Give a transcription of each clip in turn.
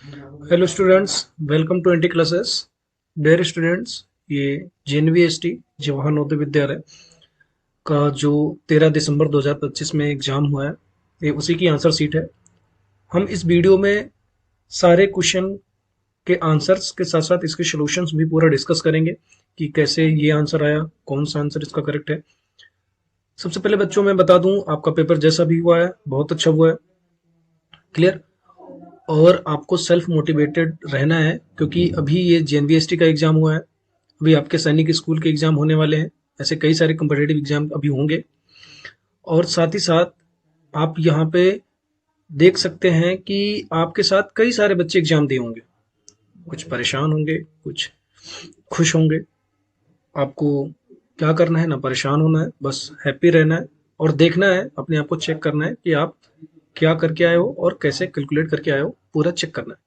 Hello students, welcome to NT classes. Dear students, ये JNVST Jawahar Navodaya Vidyalaya का जो 13 दिसंबर 2025 में एग्जाम हुआ है, ये उसी की आंसर सीट है। हम इस वीडियो में सारे क्वेश्चन के आंसर्स के साथ साथ इसके सॉल्यूशंस भी पूरा डिस्कस करेंगे कि कैसे ये आंसर आया, कौन सा आंसर इसका करेक्ट है। सबसे पहले बच्चों मैं बता दूं, आपका पेपर जैसा भी हुआ है बहुत अच्छा हुआ है। क्लियर। और आपको सेल्फ मोटिवेटेड रहना है, क्योंकि अभी ये जेएनवीएसटी का एग्जाम हुआ है, अभी आपके सैनिक स्कूल के एग्जाम होने वाले हैं। ऐसे कई सारे कम्पिटेटिव एग्जाम अभी होंगे। और साथ ही साथ आप यहाँ पे देख सकते हैं कि आपके साथ कई सारे बच्चे एग्जाम दिए होंगे। कुछ परेशान होंगे, कुछ खुश होंगे। आपको क्या करना है, ना परेशान होना है, बस हैप्पी रहना है और देखना है, अपने आप को चेक करना है कि आप क्या करके आए हो और कैसे कैलकुलेट करके आए हो, पूरा चेक करना है।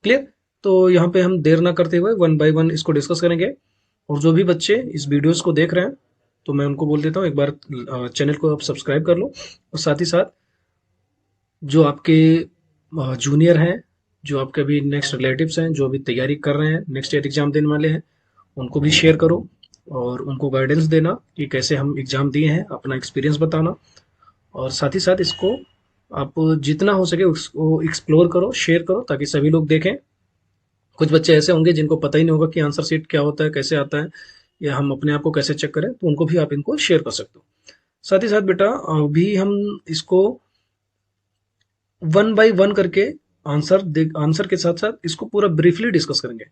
क्लियर। तो यहाँ पे हम देर ना करते हुए वन बाय वन इसको डिस्कस करेंगे। और जो भी बच्चे इस वीडियोस को देख रहे हैं, तो मैं उनको बोल देता हूँ एक बार चैनल को आप सब्सक्राइब कर लो। और साथ ही साथ जो आपके जूनियर हैं, जो आपके अभी नेक्स्ट रिलेटिव्स हैं, जो अभी तैयारी कर रहे हैं, नेक्स्ट ईयर एग्जाम देने वाले हैं, उनको भी शेयर करो और उनको गाइडेंस देना कि कैसे हम एग्जाम दिए हैं, अपना एक्सपीरियंस बताना। और साथ ही साथ इसको आप जितना हो सके उसको एक्सप्लोर करो, शेयर करो, ताकि सभी लोग देखें। कुछ बच्चे ऐसे होंगे जिनको पता ही नहीं होगा कि आंसर सीट क्या होता है, कैसे आता है, या हम अपने आप को कैसे चेक करें, तो उनको भी आप इनको शेयर कर सकते हो। साथ ही साथ बेटा, अभी हम इसको वन बाय वन करके आंसर के साथ साथ इसको पूरा ब्रीफली डिस्कस करेंगे।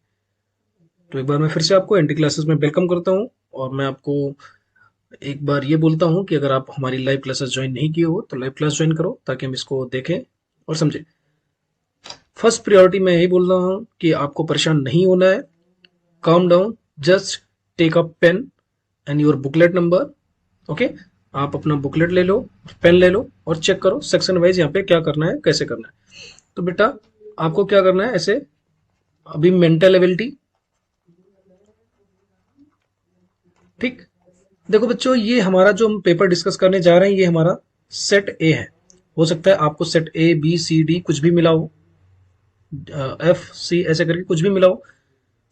तो एक बार मैं फिर से आपको एनटी क्लासेस में वेलकम करता हूँ। और मैं आपको एक बार ये बोलता हूँ कि अगर आप हमारी लाइव क्लासेस ज्वाइन नहीं किए हो तो लाइव क्लास ज्वाइन करो, ताकि हम इसको देखें और समझें। फर्स्ट प्रायोरिटी मैं यही बोल रहा हूँ कि आपको परेशान नहीं होना है। Calm down, just take a pen and your booklet number. Okay, आप अपना बुकलेट ले लो, पेन ले लो और चेक करो सेक्शन वाइज यहाँ पे क्या करना है, कैसे करना है। तो बेटा, आपको क्या करना है ऐसे, अभी मेंटल एबिलिटी। ठीक। देखो बच्चों, ये हमारा जो हम पेपर डिस्कस करने जा रहे हैं, ये हमारा सेट ए है। हो सकता है आपको set A B C D कुछ भी मिला हो, एफ सी ऐसे करके कुछ भी मिला हो।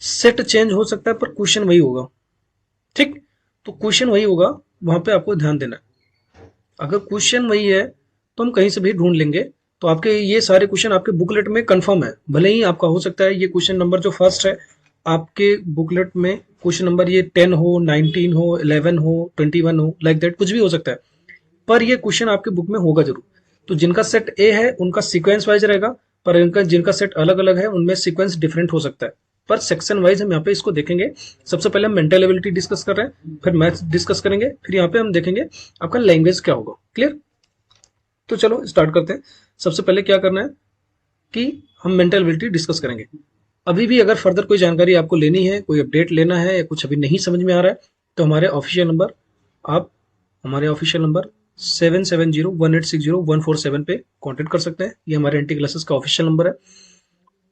सेट चेंज हो सकता है पर क्वेश्चन वही होगा। ठीक। तो क्वेश्चन वही होगा, वहां पे आपको ध्यान देना है। अगर क्वेश्चन वही है तो हम कहीं से भी ढूंढ लेंगे। तो आपके ये सारे क्वेश्चन आपके बुकलेट में कंफर्म है। भले ही आपका हो सकता है ये क्वेश्चन नंबर जो फर्स्ट है आपके बुकलेट में, क्वेश्चन नंबर ये 10 हो, 19 हो, 11 हो, 21 हो, लाइक दैट कुछ भी हो सकता है, पर ये क्वेश्चन आपके बुक में होगा जरूर। तो जिनका सेट ए है उनका सीक्वेंस वाइज रहेगा, पर इनका जिनका सेट अलग अलग है उनमें सीक्वेंस डिफरेंट हो सकता है। पर सेक्शन वाइज हम यहाँ पे इसको देखेंगे। सबसे पहले हम मेंटल एबिलिटी डिस्कस कर रहे हैं, फिर मैथ्स डिस्कस करेंगे, फिर यहाँ पे हम देखेंगे आपका लैंग्वेज क्या होगा। क्लियर। तो चलो स्टार्ट करते हैं। सबसे पहले क्या करना है कि हम मेंटल एबिलिटी डिस्कस करेंगे। अभी भी अगर फर्दर कोई जानकारी आपको लेनी है, कोई अपडेट लेना है, या कुछ अभी नहीं समझ में आ रहा है, तो हमारे ऑफिशियल नंबर, आप हमारे ऑफिशियल नंबर 7701860147 पे कांटेक्ट कर सकते हैं। ये हमारे एनटी क्लासेस का ऑफिशियल नंबर है।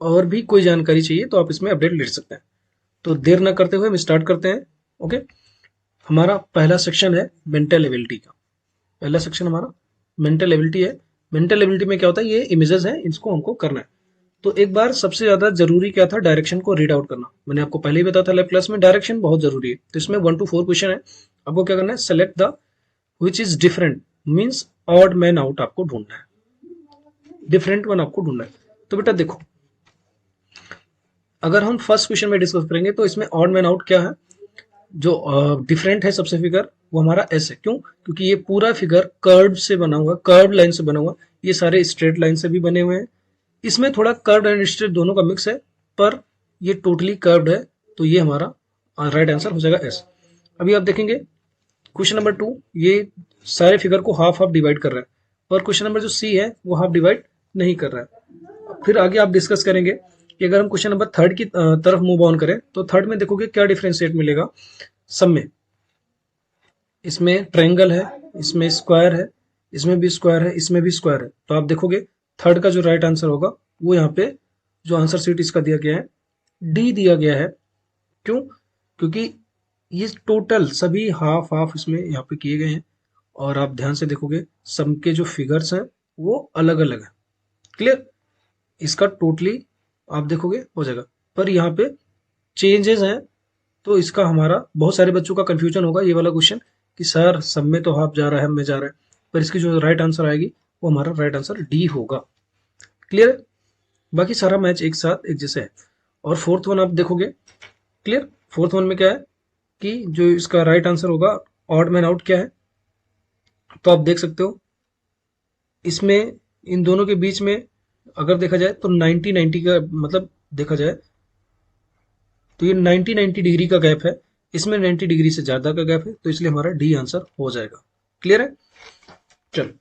और भी कोई जानकारी चाहिए तो आप इसमें अपडेट ले सकते हैं। तो देर ना करते हुए हम स्टार्ट करते हैं। ओके। हमारा पहला सेक्शन है मेंटल एबिलिटी का। पहला सेक्शन हमारा मेंटल एबिलिटी है। मेंटल एबिलिटी में क्या होता है, ये इमेजेस हैं, इसको हमको करना है। तो एक बार सबसे ज्यादा जरूरी क्या था, डायरेक्शन को रीड आउट करना। मैंने आपको पहले ही बताया था लैब क्लास में, डायरेक्शन बहुत जरूरी है। तो इसमें 1 to 4 क्वेश्चन है। आपको क्या करना है, select the which is different, means odd man out आपको ढूंढना है, डिफरेंट वन आपको ढूंढना है। तो बेटा देखो, अगर हम फर्स्ट क्वेश्चन में डिस्कस करेंगे तो इसमें ऑड मैन आउट क्या है, जो डिफरेंट है सबसे फिगर, वो हमारा एस है। क्यों? क्योंकि ये पूरा फिगर कर्व से बना हुआ, कर्व लाइन से बना हुआ। ये सारे स्ट्रेट लाइन से भी बने हुए हैं। इसमें थोड़ा कर्व एंड स्ट्रेट दोनों का मिक्स है, पर ये टोटली कर्व्ड है। तो ये हमारा राइट आंसर हो जाएगा एस। अभी आप देखेंगे क्वेश्चन नंबर 2, ये सारे फिगर को हाफ हाफ डिवाइड कर रहा है, और क्वेश्चन नंबर जो सी है वो हाफ डिवाइड नहीं कर रहा है। फिर आगे आप डिस्कस करेंगे कि अगर हम क्वेश्चन नंबर थर्ड की तरफ मूव ऑन करें, तो थर्ड में देखोगे क्या डिफरेंशिएट मिलेगा सब में। इसमें ट्रायंगल है, इसमें स्क्वायर है, इसमें भी स्क्वायर है, इसमें भी स्क्वायर है। तो आप देखोगे थर्ड का जो राइट आंसर होगा वो यहाँ पे जो आंसर सीट इसका दिया गया है डी दिया गया है। क्यों? क्योंकि ये टोटल सभी हाफ हाफ इसमें यहाँ पे किए गए हैं। और आप ध्यान से देखोगे सबके जो फिगर्स हैं वो अलग अलग है। क्लियर। इसका टोटली आप देखोगे हो जाएगा। पर यहाँ पे चेंजेस हैं, तो इसका हमारा बहुत सारे बच्चों का कंफ्यूजन होगा ये वाला क्वेश्चन कि सर सब में तो हाफ जा रहा है, हम में जा रहा है। पर इसकी जो राइट आंसर आएगी वो हमारा राइट आंसर डी होगा। क्लियर है? बाकी सारा मैच एक साथ एक जैसे है। और फोर्थ वन आप देखोगे, क्लियर, फोर्थ वन में क्या है कि जो इसका राइट आंसर होगा ऑड मैन आउट क्या है, तो आप देख सकते हो इसमें इन दोनों के बीच में अगर देखा जाए तो 90 90 का मतलब देखा जाए तो ये 90 90 डिग्री का गैप है, इसमें 90 डिग्री से ज्यादा का गैप है, तो इसलिए हमारा डी आंसर हो जाएगा। क्लियर है? चलो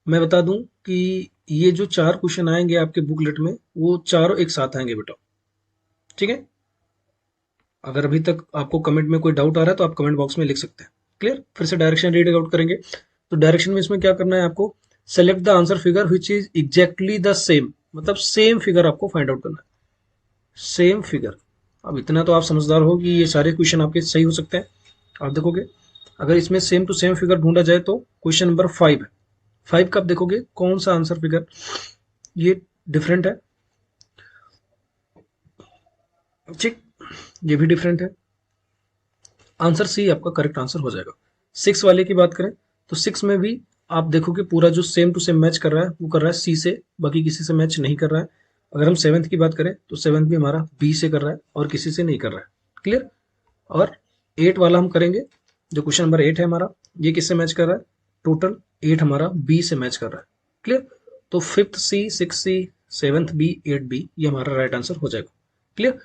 मैं बता दूं कि ये जो चार क्वेश्चन आएंगे आपके बुकलेट में वो चारों एक साथ आएंगे बेटा। ठीक है? अगर अभी तक आपको कमेंट में कोई डाउट आ रहा है तो आप कमेंट बॉक्स में लिख सकते हैं। क्लियर? फिर से डायरेक्शन रीड आउट करेंगे। तो डायरेक्शन में इसमें क्या करना है आपको, select the answer figure which is exactly the same, मतलब सेम फिगर आपको फाइंड आउट करना है, सेम फिगर। अब इतना तो आप समझदार हो कि ये सारे क्वेश्चन आपके सही हो सकते हैं। आप देखोगे अगर इसमें सेम टू सेम फिगर ढूंढा जाए तो क्वेश्चन नंबर 5 है। 5 का आप देखोगे कौन सा आंसर फिगर ये डिफरेंट है। ठीक, ये भी डिफरेंट है। आंसर सी आपका करेक्ट आंसर हो जाएगा। 6 वाले की बात करें तो 6 में भी आप देखोगे पूरा जो सेम टू सेम मैच कर रहा है वो कर रहा है सी से, बाकी किसी से मैच नहीं कर रहा है। अगर हम 7th की बात करें तो 7th भी हमारा बी से कर रहा है और किसी से नहीं कर रहा है। क्लियर? और 8 वाला हम करेंगे, जो क्वेश्चन नंबर 8 है हमारा, ये किससे मैच कर रहा है, टोटल 8 हमारा बी से मैच कर रहा है। क्लियर? तो 5th सी, 6th सी, 7th बी, 8 बी, ये हमारा राइट आंसर हो जाएगा। क्लियर?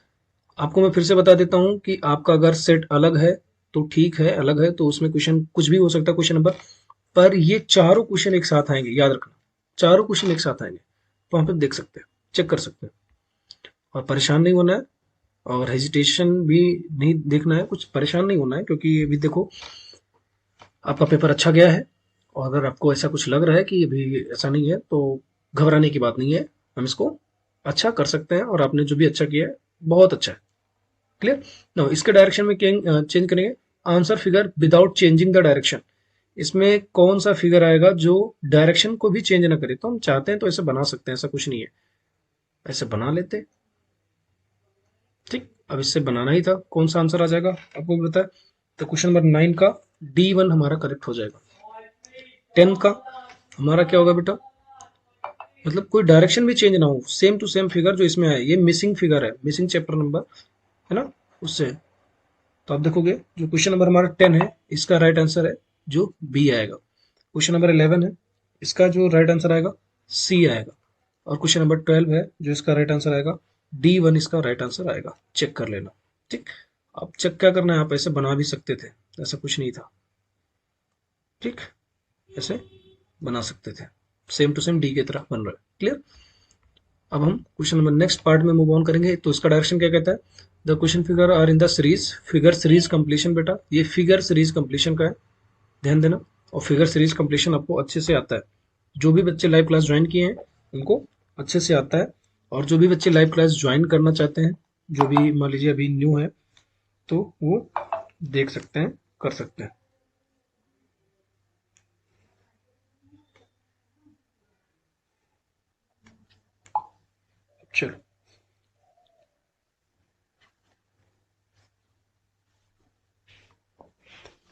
आपको मैं फिर से बता देता हूं कि आपका अगर सेट अलग है तो ठीक है, अलग है तो उसमें क्वेश्चन कुछ भी हो सकता है क्वेश्चन नंबर, पर ये चारों क्वेश्चन एक साथ आएंगे, याद रखना, चारों क्वेश्चन एक साथ आएंगे। तो वहां पे देख सकते हैं, चेक कर सकते हैं, और परेशान नहीं होना है, और हेजिटेशन भी नहीं देखना है, कुछ परेशान नहीं होना है, क्योंकि अभी देखो आपका पेपर अच्छा गया है। और अगर आपको ऐसा कुछ लग रहा है कि अभी ऐसा नहीं है तो घबराने की बात नहीं है, हम इसको अच्छा कर सकते हैं, और आपने जो भी अच्छा किया है बहुत अच्छा है। क्लियर? नो, इसके डायरेक्शन में चेंज करेंगे answer figure without changing the direction. इसमें कौन सा फिगर आएगा जो डायरेक्शन को भी चेंज ना करे, तो हम चाहते हैं तो ऐसे बना सकते हैं, ऐसा कुछ नहीं है, ऐसे बना लेते। ठीक, अब इससे बनाना ही था, कौन सा आंसर आ जाएगा आपको बताया। तो क्वेश्चन नंबर 9 का D1 हमारा करेक्ट हो जाएगा। 10 का हमारा क्या होगा बेटा, मतलब कोई डायरेक्शन भी चेंज ना हो, सेम टू सेम फिगर जो इसमें है, ये मिसिंग फिगर है, मिसिंग चैप्टर नंबर है ना उससे। तो आप देखोगे जो क्वेश्चन नंबर हमारा 10 है इसका राइट आंसर है जो बी आएगा। क्वेश्चन नंबर 11 है, इसका जो राइट आंसर आएगा सी आएगा। और क्वेश्चन नंबर 12 है जो इसका राइट आंसर आएगा D1 इसका राइट आंसर आएगा। चेक कर लेना। ठीक, अब चेक क्या करना है, आप ऐसे बना भी सकते थे, ऐसा कुछ नहीं था। ठीक, ऐसे बना सकते थे, सेम टू सेम डी की तरह बन रहा है। क्लियर? अब हम क्वेश्चन नंबर नेक्स्ट पार्ट में मूव ऑन करेंगे। तो इसका डायरेक्शन क्या कहता है, the question figure are in the series, figure series completion. बेटा ये फिगर सीरीज कंप्लीशन का है, ध्यान देना। और फिगर सीरीज कंप्लीशन आपको अच्छे से आता है, जो भी बच्चे लाइव क्लास ज्वाइन किए हैं उनको अच्छे से आता है। और जो भी बच्चे लाइव क्लास ज्वाइन करना चाहते हैं, जो भी मान लीजिए अभी न्यू है, तो वो देख सकते हैं, कर सकते हैं। चलो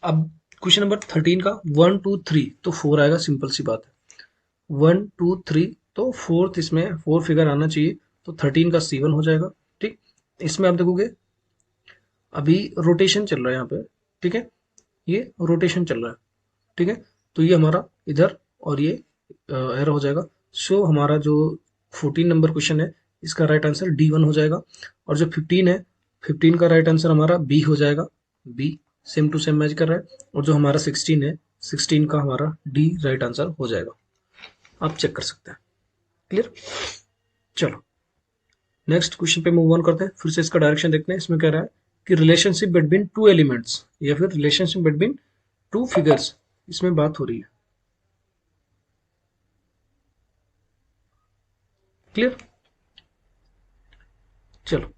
अब क्वेश्चन नंबर 13 का 1 2 3 तो 4 आएगा, सिंपल सी बात है। 1 2 3 तो फोर्थ, इसमें 4 फिगर आना चाहिए, तो 13 का C1 हो जाएगा। ठीक, इसमें आप देखोगे अभी रोटेशन चल रहा है यहाँ पे, ठीक है, ये रोटेशन चल रहा है, ठीक है, तो ये हमारा इधर और ये एरो हो जाएगा। सो हमारा जो 14 नंबर क्वेश्चन है इसका राइट आंसर D1 हो जाएगा। और जो 15 है, 15 का राइट आंसर हमारा बी हो जाएगा, B same to same match कर रहा है। और जो हमारा 16 है, 16 का हमारा डी राइट आंसर हो जाएगा। आप चेक कर सकते हैं। क्लियर? चलो नेक्स्ट क्वेश्चन पे मूव ऑन करते हैं, फिर से इसका डायरेक्शन देखते हैं। इसमें कह रहा है कि रिलेशनशिप बिटवीन टू एलिमेंट्स या फिर रिलेशनशिप बिटवीन टू फिगर्स, इसमें बात हो रही है। क्लियर? चलो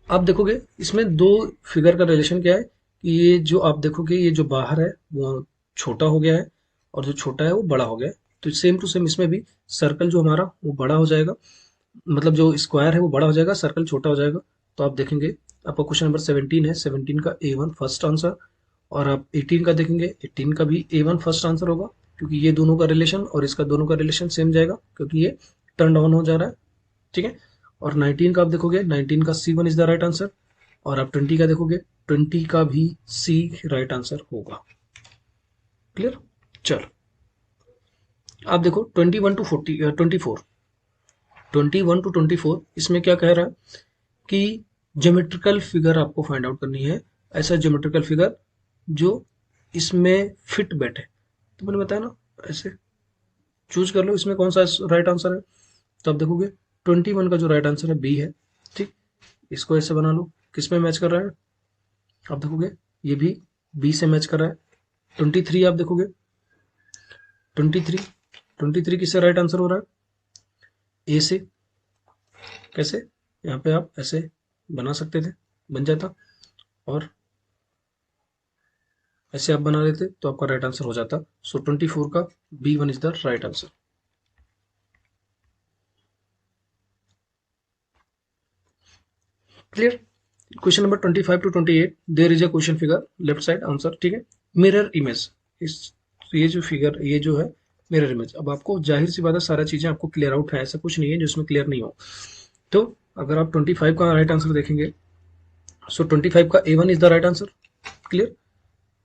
आप देखोगे इसमें दो फिगर का रिलेशन क्या है कि ये जो आप देखोगे ये जो बाहर है वो छोटा हो गया है, और जो छोटा है वो बड़ा हो गया है। तो सेम टू सेम इसमें भी सर्कल जो हमारा वो बड़ा हो जाएगा, मतलब जो स्क्वायर है वो बड़ा हो जाएगा, सर्कल छोटा हो जाएगा। तो आप देखेंगे आपका क्वेश्चन नंबर 17 है, 17 का A1 फर्स्ट आंसर, और आप 18 का देखेंगे, 18 का भी A1 फर्स्ट आंसर होगा, क्योंकि ये दोनों का रिलेशन और इसका दोनों का रिलेशन सेम जाएगा, क्योंकि ये टर्न ऑन हो जा रहा है। ठीक है। और 19 का आप देखोगे, 19 का C1 is the right answer, और आप 20 का देखोगे, 20 का भी C राइट आंसर होगा। क्लियर। चलो आप देखो 21 टू 24, 21 टू 24 इसमें क्या कह रहा है कि ज्योमेट्रिकल फिगर आपको फाइंड आउट करनी है, ऐसा ज्योमेट्रिकल फिगर जो इसमें फिट बैठे। तो मैंने बताया ना, ऐसे चूज कर लो इसमें कौन सा राइट आंसर है। तो आप देखोगे 21 का जो राइट आंसर है बी है। ठीक, इसको ऐसे बना लो, किस में मैच कर रहा है, आप देखोगे ये भी बी से मैच कर रहा है। 23 आप देखोगे, 23, 23 किससे राइट आंसर हो रहा है, ए से। कैसे, यहाँ पे आप ऐसे बना सकते थे, बन जाता, और ऐसे आप बना लेते तो आपका राइट आंसर हो जाता। सो 24 का B1 is the right answer. Clear. Question number 25 to 28, there is a question figure left side answer. ठीक है, मिरर इमेज, इस ये जो फिगर, ये जो है मिरर इमेज। अब आपको जाहिर सी बात है सारा चीजें आपको क्लियर आउट है, ऐसा कुछ नहीं है जो इसमें क्लियर नहीं हो। तो अगर आप 25 का राइट आंसर देखेंगे, सो 25 का A1 is the right answer. Clear.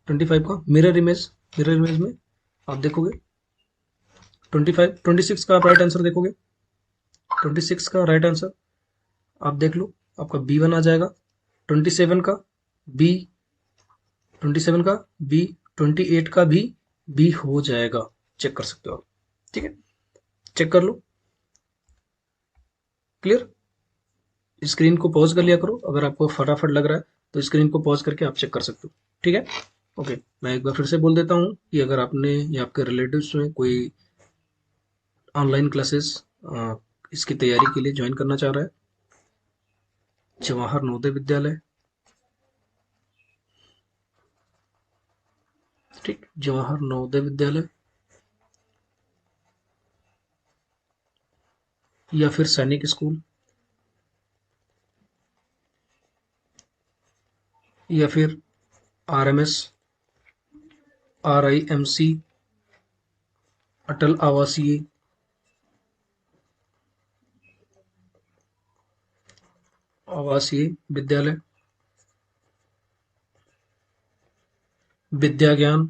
25 का मिरर इमेज, मिरर इमेज में आप देखोगे 25, 26 का आप राइट आंसर देखोगे, 26 का राइट आंसर आप देख लो, आपका B1 आ जाएगा। 27 का बी, 27 का बी, 28 का भी बी हो जाएगा, चेक कर सकते हो आप। ठीक है, चेक कर लो। क्लियर। स्क्रीन को पॉज कर लिया करो, अगर आपको फटाफट लग रहा है तो स्क्रीन को पॉज करके आप चेक कर सकते हो। ठीक है, ओके। मैं एक बार फिर से बोल देता हूँ कि अगर आपने या आपके रिलेटिव्स में कोई ऑनलाइन क्लासेस इसकी तैयारी के लिए ज्वाइन करना चाह रहा है, जवाहर नवोदय विद्यालय, ठीक, जवाहर नवोदय विद्यालय, या फिर सैनिक स्कूल, या फिर RMS, RIMC, अटल आवासीय, आवासीय विद्यालय, विद्या ज्ञान,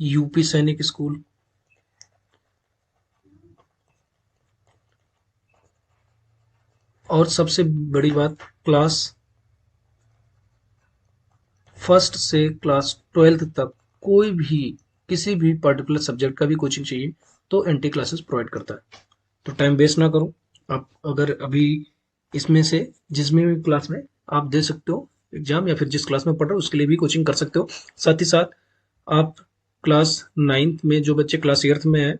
यूपी सैनिक स्कूल, और सबसे बड़ी बात, क्लास फर्स्ट से क्लास 12th तक कोई भी किसी भी पर्टिकुलर सब्जेक्ट का भी कोचिंग चाहिए तो एनटी क्लासेस प्रोवाइड करता है। तो टाइम वेस्ट ना करो, आप अगर अभी इसमें से जिसमें भी क्लास में आप दे सकते हो एग्जाम, या फिर जिस क्लास में पढ़ रहे हो उसके लिए भी कोचिंग कर सकते हो। साथ ही साथ आप क्लास 9th में जो बच्चे क्लास 8th में है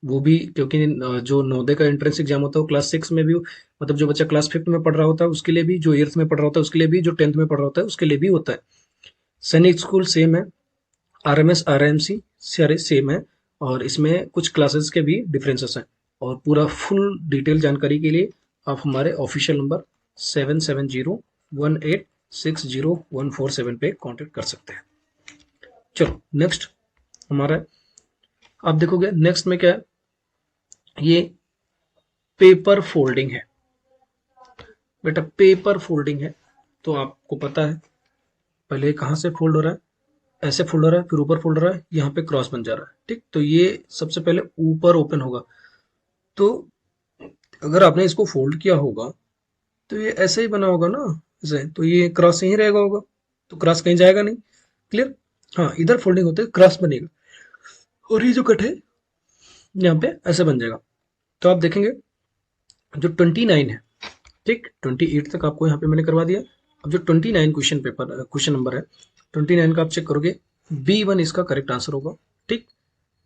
वो भी, क्योंकि जो नवोदय का एंट्रेंस एग्जाम होता है वो क्लास 6 में भी, मतलब जो बच्चा क्लास 5th में पढ़ रहा होता है उसके लिए भी, जो 8th में पढ़ रहा होता है उसके लिए भी, जो 10th में पढ़ रहा होता है उसके लिए भी होता है। सैनिक स्कूल सेम है, RMS RIMC सारे सेम है, और इसमें कुछ क्लासेस के भी डिफरेंसेस हैं। और पूरा फुल डिटेल जानकारी के लिए आप हमारे ऑफिशियल नंबर 7701860147 पे कांटेक्ट कर सकते हैं। चलो नेक्स्ट हमारा, आप देखोगे नेक्स्ट में क्या है, ये पेपर फोल्डिंग है। बेटा पेपर फोल्डिंग है तो आपको पता है पहले कहाँ से फोल्ड हो रहा है, ऐसे फोल्ड हो रहा है, फिर ऊपर फोल्ड हो रहा है, यहाँ पे क्रॉस बन जा रहा है। ठीक, तो ये सबसे पहले ऊपर ओपन होगा। तो अगर आपने इसको फोल्ड किया होगा तो ये ऐसे ही बना होगा ना, ऐसे, तो ये क्रॉस यहीं रहेगा होगा, तो क्रॉस कहीं जाएगा नहीं। क्लियर। हाँ, इधर फोल्डिंग होते है क्रॉस बनेगा, और ये जो कट है यहाँ पे ऐसे बन जाएगा। तो आप देखेंगे जो 29 है, ठीक, 28 तक आपको यहाँ पे मैंने करवा दिया। अब जो 29 क्वेश्चन नंबर है, 29 का आप चेक करोगे, B1 इसका करेक्ट आंसर होगा। ठीक,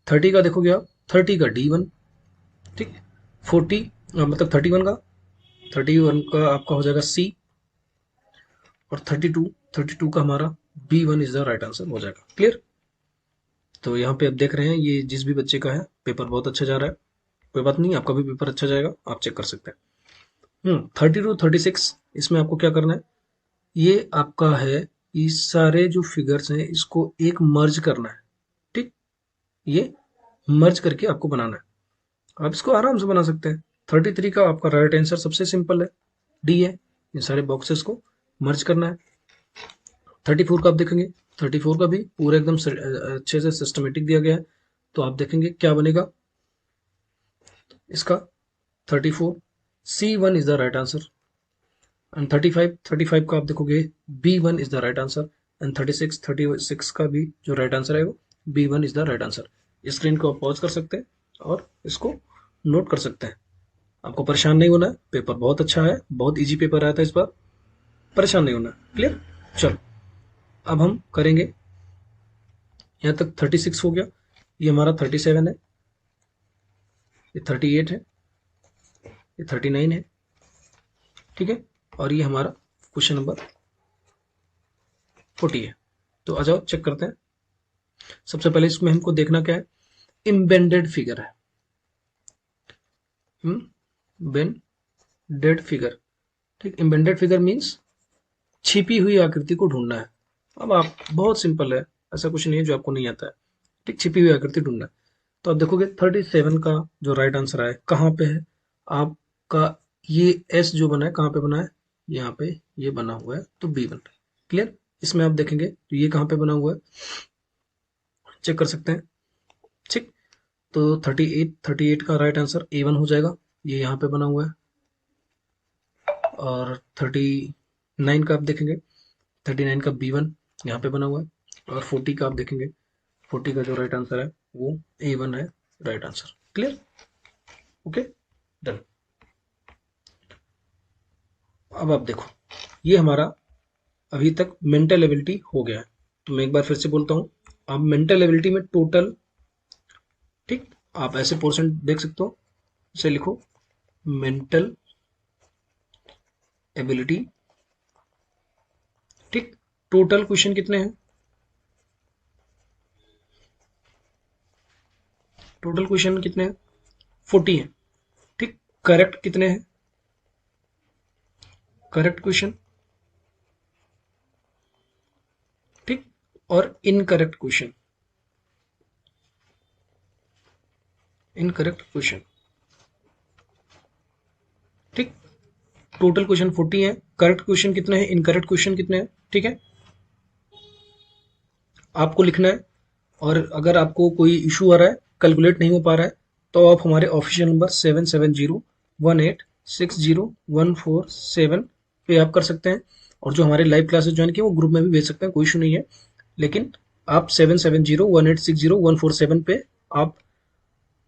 30 का देखोगे आप, 30 का D1, ठीक, 40 मतलब 31 का, 31 का आपका हो जाएगा C, और 32 का हमारा B1 is the right answer हो जाएगा। क्लियर। तो यहाँ पे आप देख रहे हैं ये जिस भी बच्चे का है पेपर बहुत अच्छा जा रहा है, कोई बात नहीं, आपका भी पेपर अच्छा जाएगा, आप चेक कर सकते हैं। 32, 36 इसमें आपको क्या करना है, ये आपका है, ये सारे जो फिगर्स हैं इसको एक मर्ज करना है। ठीक, ये मर्ज करके आपको बनाना है। आप इसको आराम से बना सकते हैं। 33 का आपका राइट आंसर सबसे सिंपल है, डी है। ये सारे बॉक्सेस को मर्ज करना है। 34 का आप देखेंगे, 34 का भी पूरा एकदम अच्छे से सिस्टमेटिक दिया गया है। तो आप देखेंगे क्या बनेगा इसका, 34 C1 is the right answer. And 35 का आप देखोगे B1 is the right answer. And 36 का भी जो राइट आंसर है वो B1 is the right answer. Screen को आप पॉज कर सकते हैं और इसको नोट कर सकते हैं। आपको परेशान नहीं होना है, पेपर बहुत अच्छा है, बहुत इजी पेपर आया था इस बार, परेशान नहीं होना। क्लियर, चलो अब हम करेंगे, यहाँ तक 36 हो गया, ये हमारा 37 है, ये 38 है, ये 39 है, ठीक है, और ये हमारा क्वेश्चन नंबर 40 है। तो आ जाओ चेक करते हैं। सबसे पहले इसमें हमको देखना क्या है, इम्बेंडेड फिगर है, इम्बेंडेड फिगर। ठीक, इम्बेंडेड फिगर मीन्स छिपी हुई आकृति को ढूंढना है। अब आप बहुत सिंपल है, ऐसा कुछ नहीं है जो आपको नहीं आता है। ठीक, छिपी हुई आकृति ढूंढना है। तो आप देखोगे 37 का जो राइट आंसर है कहाँ पे है आपका, ये एस जो बना है कहाँ पे बना है, यहाँ पे ये बना हुआ है, तो B1। क्लियर, इसमें आप देखेंगे तो ये कहाँ पे बना हुआ है, चेक कर सकते हैं। ठीक, तो 38 का राइट आंसर A1 हो जाएगा, ये यहाँ पे बना हुआ है। और 39 का आप देखेंगे, 39 का B1 यहाँ पे बना हुआ है। और 40 का आप देखेंगे, 40 का जो राइट आंसर है वो A1 है right answer. Clear, okay, done. अब आप देखो, ये हमारा अभी तक मेंटल एबिलिटी हो गया है। तो मैं एक बार फिर से बोलता हूँ, आप मेंटल एबिलिटी में टोटल, ठीक, आप ऐसे परसेंट देख सकते हो, इसे लिखो मेंटल एबिलिटी। ठीक, टोटल क्वेश्चन कितने हैं, टोटल क्वेश्चन कितने हैं, 40 हैं। ठीक, करेक्ट कितने हैं, करेक्ट क्वेश्चन, ठीक, और इनकरेक्ट क्वेश्चन, इनकरेक्ट क्वेश्चन। ठीक, टोटल क्वेश्चन 40 है, करेक्ट क्वेश्चन कितने हैं, इनकरेक्ट क्वेश्चन कितने हैं। ठीक है, आपको लिखना है। और अगर आपको कोई इशू आ रहा है, कैलकुलेट नहीं हो पा रहा है, तो आप हमारे ऑफिशियल नंबर 7701860147 पे आप कर सकते हैं। और जो हमारे लाइव क्लासेस ज्वाइन किए वो ग्रुप में भी भेज सकते हैं, कोई इशू नहीं है। लेकिन आप 7701860147 पे आप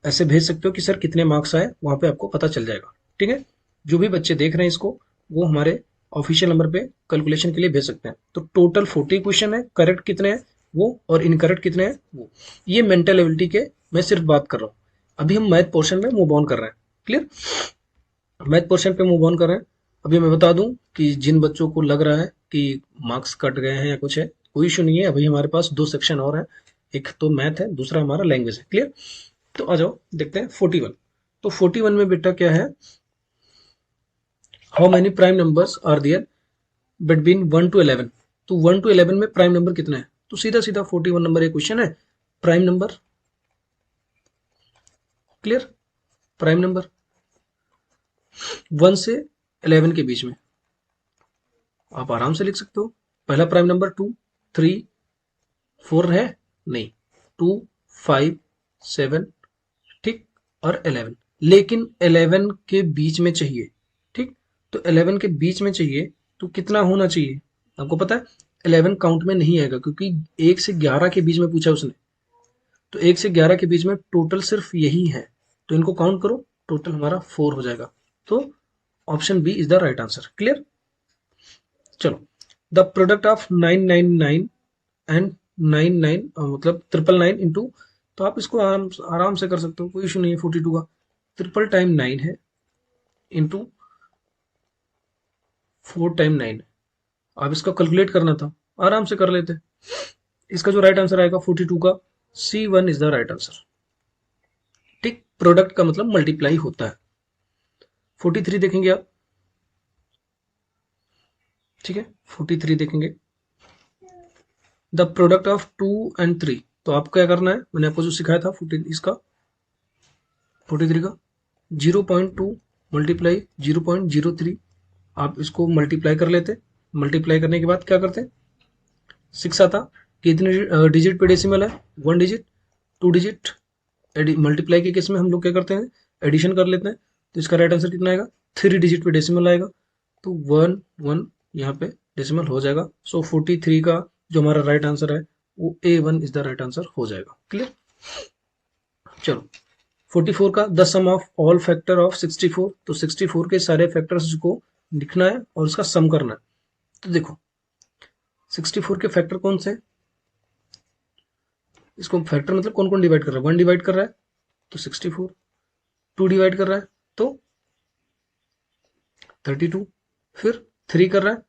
ऐसे भेज सकते हो कि सर कितने मार्क्स आए, वहाँ पे आपको पता चल जाएगा। ठीक है, जो भी बच्चे देख रहे हैं इसको, वो हमारे ऑफिशियल नंबर पे कैलकुलेशन के लिए भेज सकते हैं। तो टोटल 40 क्वेश्चन है, करेक्ट कितने हैं वो और इनकरेक्ट कितने हैं वो। ये मेंटल एबिलिटी के मैं सिर्फ बात कर रहा हूँ। अभी हम मैथ पोर्शन में मूव ऑन कर रहे हैं। क्लियर, मैथ पोर्शन पे मूव ऑन कर रहे हैं। अभी मैं बता दूं कि जिन बच्चों को लग रहा है कि मार्क्स कट गए हैं या कुछ है, कोई इशू नहीं है। अभी हमारे पास 2 सेक्शन और है, एक तो मैथ है, दूसरा हमारा लैंग्वेज है। क्लियर, तो आ जाओ देखते हैं 41। तो 41 में बेटा क्या है, how many prime numbers are there between 1 to 11। तो 1 to 11 में प्राइम नंबर कितने हैं, तो सीधा सीधा 41 नंबर एक क्वेश्चन है, prime number. Clear, prime number 1 से 11 के बीच में आप आराम से लिख सकते हो। पहला प्राइम नंबर 2, 3, 4 है नहीं, 2, 5, 7, ठीक, और 11। लेकिन 11 के बीच में चाहिए। ठीक, तो 11 के बीच में चाहिए तो कितना होना चाहिए, आपको पता है 11 काउंट में नहीं आएगा, क्योंकि 1 से 11 के बीच में पूछा उसने। तो 1 से 11 के बीच में टोटल सिर्फ यही है, तो इनको काउंट करो, टोटल हमारा 4 हो जाएगा। तो option B is the right answer. Clear, चलो, द प्रोडक्ट ऑफ 999 एंड 99 मतलब 999 इंटू, तो आप इसको आराम से कर सकते हो, कोई इशू नहीं है। 42 का ट्रिपल टाइम 9 है, इंटू 4 टाइम 9। आप इसका कैलकुलेट करना था, आराम से कर लेते। इसका जो राइट आंसर आएगा 42 का C1 is the right answer. ठीक, प्रोडक्ट का मतलब मल्टीप्लाई होता है। 43 देखेंगे आप, ठीक है, 43 देखेंगे। द प्रोडक्ट ऑफ 2 and 3, तो आपको क्या करना है, मैंने आपको जो सिखाया था 43 का 0.2 मल्टीप्लाई 0.03, आप इसको मल्टीप्लाई कर लेते। मल्टीप्लाई करने के बाद क्या करते, 6 आता। कितने डिजिट पे डेसिमल है, 1 डिजिट, 2 डिजिट। मल्टीप्लाई के केस में हम लोग क्या करते हैं, एडिशन कर लेते हैं। तो इसका राइट आंसर कितना आएगा, 3 डिजिट पे डेसिमल आएगा, तो 1 1 यहाँ पे डेसिमल हो जाएगा। सो 43 का जो हमारा राइट आंसर है वो A1 is the right answer हो जाएगा। क्लियर। चलो 44 का the sum of all factor of 64, तो 64 के सारे फैक्टर्स को लिखना है और उसका सम करना है। तो देखो 64 के फैक्टर कौन से हैं? इसको फैक्टर मतलब कौन कौन डिवाइड कर रहा है, 1 डिवाइड कर रहा है तो 64, 2 डिवाइड कर रहा है तो 32, फिर 3 कर रहा है,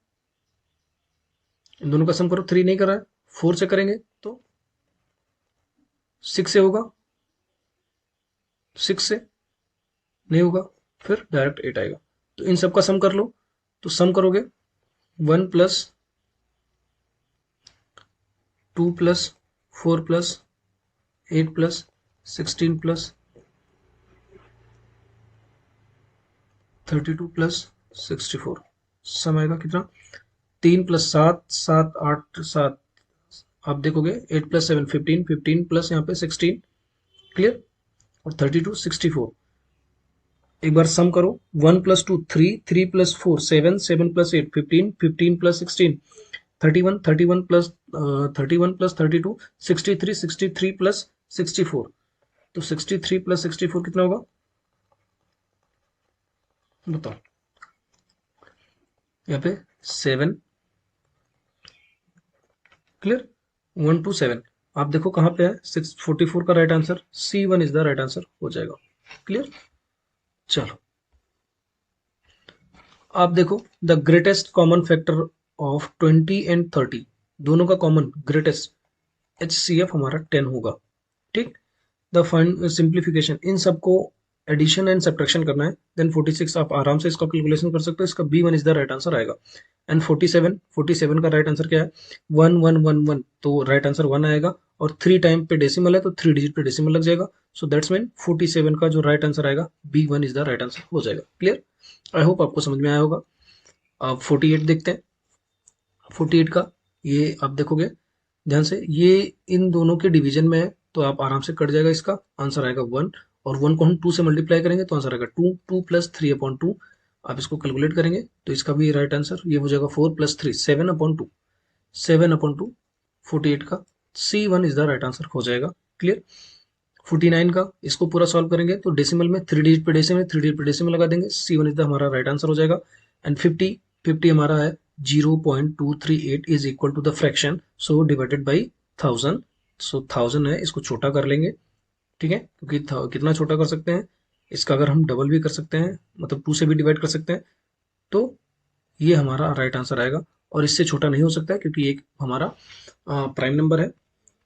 इन दोनों का सम करो, 3 नहीं कर रहा है, 4 से करेंगे तो 6 से होगा, 6 से नहीं होगा, फिर डायरेक्ट 8 आएगा। तो इन सब का सम कर लो, तो सम करोगे 1 plus 2 plus 4 plus 8 plus 16 plus 32 plus 64, सम आएगा कितना, 3 प्लस 7 7 8 7, आप देखोगे 8 प्लस 7 15 15 प्लस यहाँ पे 16, क्लियर, और 32 64। एक बार सम करो, 1 plus 2 3 3 plus 4 7 7 plus 8 15 15 plus 16 31 31 plus 31 plus 32 63 63 plus 64, तो 63 प्लस 64 कितना होगा बताओ, यहाँ पे 7, क्लियर, 1 to 7। आप देखो कहाँ पे है, 644 का right answer C1 is the right answer हो जाएगा। क्लियर। चलो आप देखो the greatest common factor of 20 and 30, दोनों का कॉमन ग्रेटेस्ट HCF हमारा 10 होगा। ठीक, द फाइंड सिंप्लीफिकेशन, इन सबको एडिशन एंड सब्ट्रैक्शन करना है, देन 46 आप आराम से इसका कैलकुलेशन कर सकते हो, इसका B1 is the right answer आएगा। एंड 47 का राइट आंसर क्या है, 1 1 1 1, तो राइट आंसर 1 आएगा, और 3 टाइम पे डेसिमल है तो 3 डिजिट पे डेसिमल लग जाएगा। सो दैट्स मीन 47 का जो राइट आंसर आएगा B1 is the right answer हो जाएगा। क्लियर, आई होप आपको समझ में आया होगा। अब 48 देखते हैं। 48 का ये आप देखोगे ध्यान से, ये इन दोनों के डिवीजन में है तो आप आराम से कट जाएगा, इसका आंसर आएगा 1, और 1 को हम 2 से मल्टीप्लाई करेंगे तो आंसर आएगा 2, 2 प्लस 3/2, आप इसको कैलकुलेट करेंगे तो इसका भी राइट आंसर ये हो जाएगा 4 प्लस 3 7/2, 7/2 48 का C1 is the right answer हो जाएगा। क्लियर। 49 का इसको पूरा सॉल्व करेंगे तो डेसिमल में 3 डिजिट पे डेसिमल, 3 डिजिट पे डेसिमल लगा देंगे, C1 इज द हमारा राइट आंसर हो जाएगा। एंड 50 हमारा है 0.238 is equal to the fraction, so divided by 1000, so 1000 है, इसको छोटा कर लेंगे। ठीक है, क्योंकि कितना छोटा कर सकते हैं, इसका अगर हम डबल भी कर सकते हैं, मतलब 2 से भी डिवाइड कर सकते हैं, तो ये हमारा राइट आंसर आएगा। और इससे छोटा नहीं हो सकता है क्योंकि एक हमारा प्राइम नंबर है,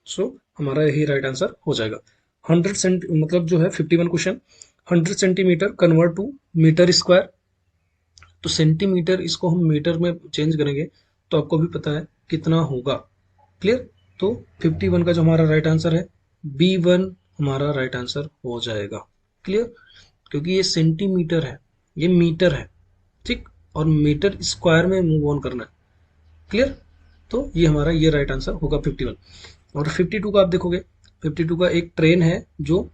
सो हमारा यही राइट आंसर हो जाएगा। 100 सेंट मतलब जो है 51 question, 100 centimetre convert to metre square, तो सेंटीमीटर इसको हम मीटर में चेंज करेंगे तो आपको भी पता है कितना होगा। क्लियर, तो 51 का जो हमारा राइट आंसर है B1 हमारा राइट आंसर हो जाएगा। क्लियर, क्योंकि ये सेंटीमीटर है, ये मीटर है, ठीक, और मीटर स्क्वायर में मूव ऑन करना है। क्लियर, तो ये हमारा ये राइट आंसर होगा 51। और 52 का आप देखोगे, 52 का एक ट्रेन है जो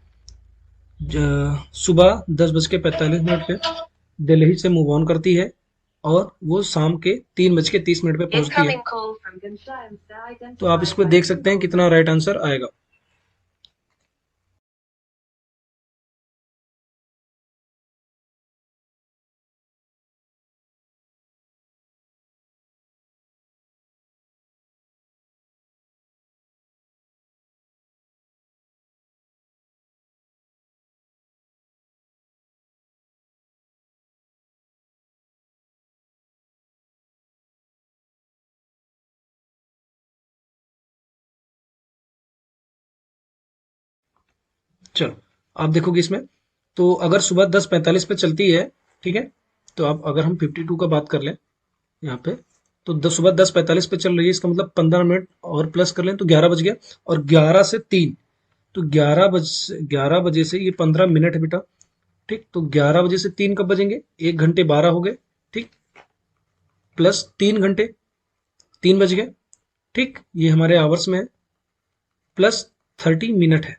सुबह 10:45 पे दिल्ली से मूव ऑन करती है और वो शाम के 3:30 पे पहुंचती है। तो आप इसको देख सकते हैं कितना राइट आंसर आएगा। चलो आप देखोगे इसमें, तो अगर सुबह 10:45 पे चलती है, ठीक है, तो आप अगर हम 52 का बात कर लें यहाँ पे, तो सुबह 10:45 पे चल रही है, इसका मतलब 15 मिनट और प्लस कर लें तो 11 बज गया। और 11 से 3, तो 11 बजे से ये 15 मिनट है बेटा। ठीक, तो 11 बजे से 3 कब बजेंगे? 1 घंटे 12 हो गए। ठीक, प्लस 3 घंटे, 3 बज गए। ठीक, ये हमारे आवर्स में है। प्लस 30 मिनट है,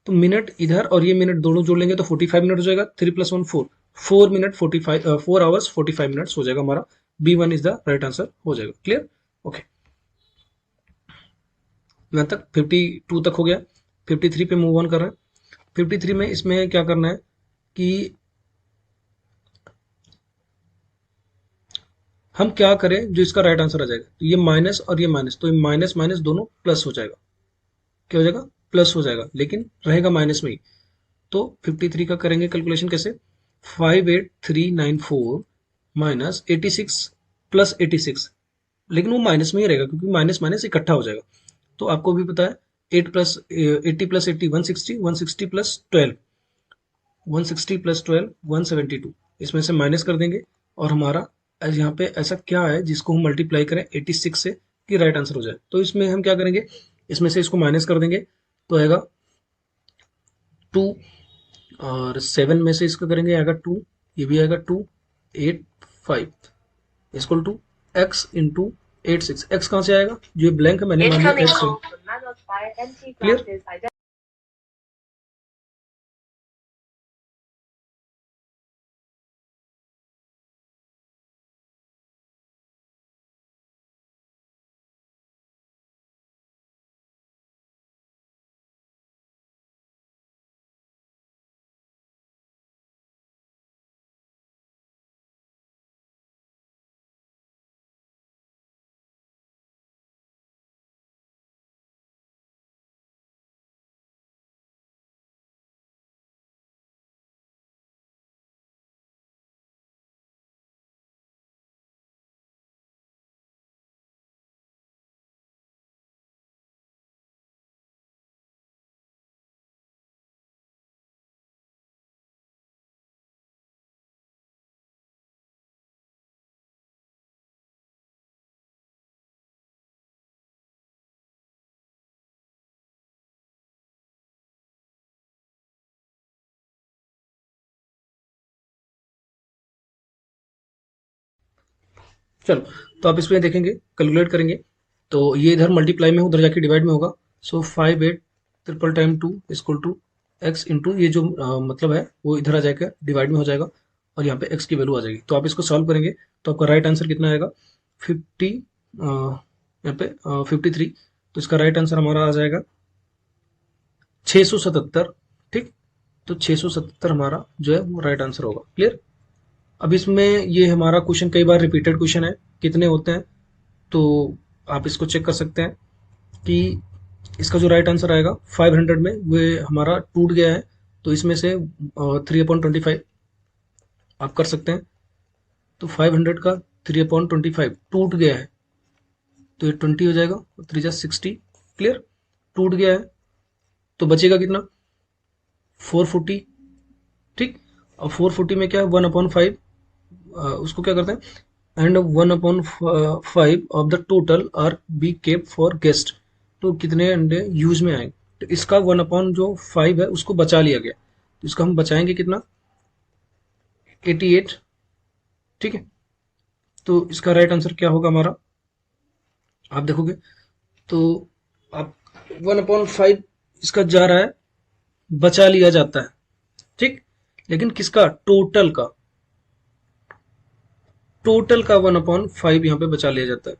तो मिनट इधर और ये मिनट दोनों जोड़ लेंगे तो 45 मिनट हो जाएगा। 3 + 1 4, 4 मिनट 45, 4 आवर्स 45 मिनट्स हो जाएगा हमारा। B1 is the right answer हो जाएगा। क्लियर? ओके, यहाँ तक 52 तक हो गया। 53 पे मूव ऑन कर रहे हैं। 53 में इसमें क्या करना है कि हम क्या करें जो इसका राइट आंसर आ जाएगा। तो ये माइनस और ये माइनस, तो ये माइनस माइनस दोनों प्लस हो जाएगा। क्या हो जाएगा? प्लस हो जाएगा, लेकिन रहेगा माइनस में ही। तो 53 का करेंगे कैलकुलेशन कैसे? 58394 माइनस 86 प्लस 86, लेकिन वो माइनस में ही रहेगा क्योंकि माइनस माइनस इकट्ठा हो जाएगा। तो आपको भी पता है 80 + 160, 160 + 12, 160 + 12 172, इसमें से माइनस कर देंगे और हमारा यहाँ पे ऐसा क्या है जिसको हम मल्टीप्लाई करें 86 से कि राइट आंसर हो जाए। तो इसमें हम क्या करेंगे, इसमें से इसको माइनस कर देंगे तो आएगा 2, और 7 में से इसका करेंगे आएगा 2, ये भी आएगा 2, 8 5 equal to x into 86। x कहाँ से आएगा? जो ये ब्लैंक है मैंने मान लिया x है। क्लियर? चलो, तो आप इसमें देखेंगे, कैलकुलेट करेंगे तो ये इधर मल्टीप्लाई में उधर जाके डिवाइड में होगा। So 5 8 triple time 2 equal to x into ये जो मतलब है वो इधर आ जाएगा, डिवाइड में हो जाएगा और यहाँ पे एक्स की वैल्यू आ जाएगी। तो आप इसको सॉल्व करेंगे तो आपका राइट आंसर कितना आएगा? 50, यहाँ पे 53। तो इसका राइट आंसर हमारा आ जाएगा 677। ठीक, तो 677 हमारा जो है वो राइट आंसर होगा। क्लियर? अब इसमें ये हमारा क्वेश्चन कई बार रिपीटेड क्वेश्चन है, कितने होते हैं तो आप इसको चेक कर सकते हैं कि इसका जो राइट आंसर आएगा 500 में वो हमारा टूट गया है, तो इसमें से 3/25 आप कर सकते हैं। तो 500 का 3/25 टूट गया है तो ये 20 हो जाएगा, 3 × 60। क्लियर? टूट गया है तो बचेगा कितना? 440। ठीक, और 440 में क्या है? 1/5, उसको क्या करते हैं, and 1/5 of the total are be kept for guest. तो कितने अंडे यूज में आएंगे? तो इसका 1/5 है उसको बचा लिया गया, तो इसका हम बचाएंगे कितना? 88। ठीक है, तो इसका राइट आंसर क्या होगा हमारा? आप देखोगे तो आप 1/5 इसका जा रहा है, बचा लिया जाता है। ठीक, लेकिन किसका? टोटल का, टोटल का 1/5 यहाँ पे बचा लिया जाता है।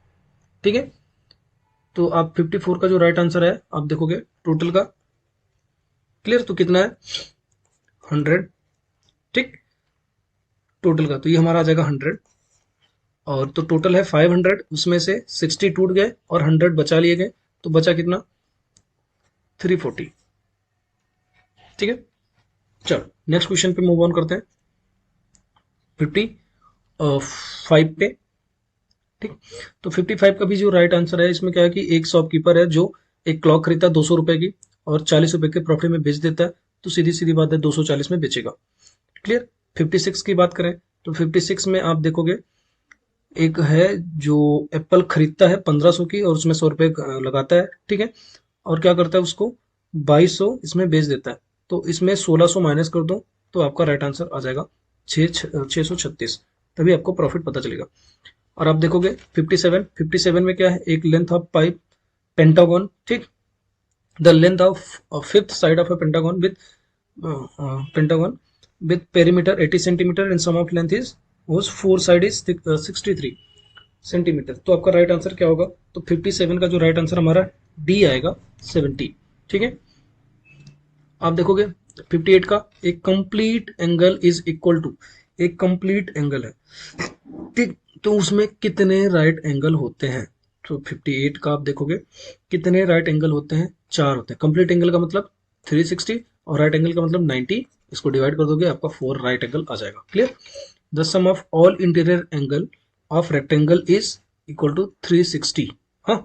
ठीक है, तो आप 54 का जो राइट आंसर है आप देखोगे टोटल का। क्लियर? तो कितना है? 100। ठीक, टोटल का तो ये हमारा आ जाएगा 100, और तो टोटल है 500, उसमें से 60 टूट गए और 100 बचा लिए गए, तो बचा कितना? 340। ठीक है, चलो नेक्स्ट क्वेश्चन पे मूव ऑन करते हैं। 55 पे। ठीक, तो 55 का भी जो राइट आंसर है इसमें क्या है कि एक शॉपकीपर है जो एक क्लॉक खरीदता है 200 रुपए की और 40 रुपए के प्रॉफिट में बेच देता है, तो सीधी सीधी बात है 240 में बेचेगा। क्लियर? 56 की बात करें तो 56 में आप देखोगे एक है जो एप्पल खरीदता है 1500 की और उसमें 100 रुपये लगाता है, ठीक है, और क्या करता है उसको 2200 इसमें बेच देता है। तो इसमें 1600 माइनस कर दो तो आपका राइट आंसर आ जाएगा 636। तभी आपको प्रॉफिट पता चलेगा। और आप देखोगे 57 में क्या है, एक लेंथ ऑफ पाइप पेंटागन, ठीक, the length of fifth side of a pentagon with pentagon with perimeter 80 centimeter and sum of length is whose four side is 63 centimetre. तो आपका राइट आंसर क्या होगा? तो 57 का जो राइट आंसर हमारा D आएगा 70, ठीक है। आप देखोगे 58 का, एक complete angle is equal to, एक कंप्लीट एंगल है, ठीक, तो उसमें कितने राइट एंगल होते हैं? तो 58 का आप देखोगे कितने राइट एंगल होते हैं? 4 होते हैं। कंप्लीट एंगल का मतलब 360 और राइट एंगल का मतलब 90, इसको डिवाइड कर दोगे आपका 4 राइट एंगल आ जाएगा। Clear? The sum of all interior angle of rectangle is equal to 360। हाँ,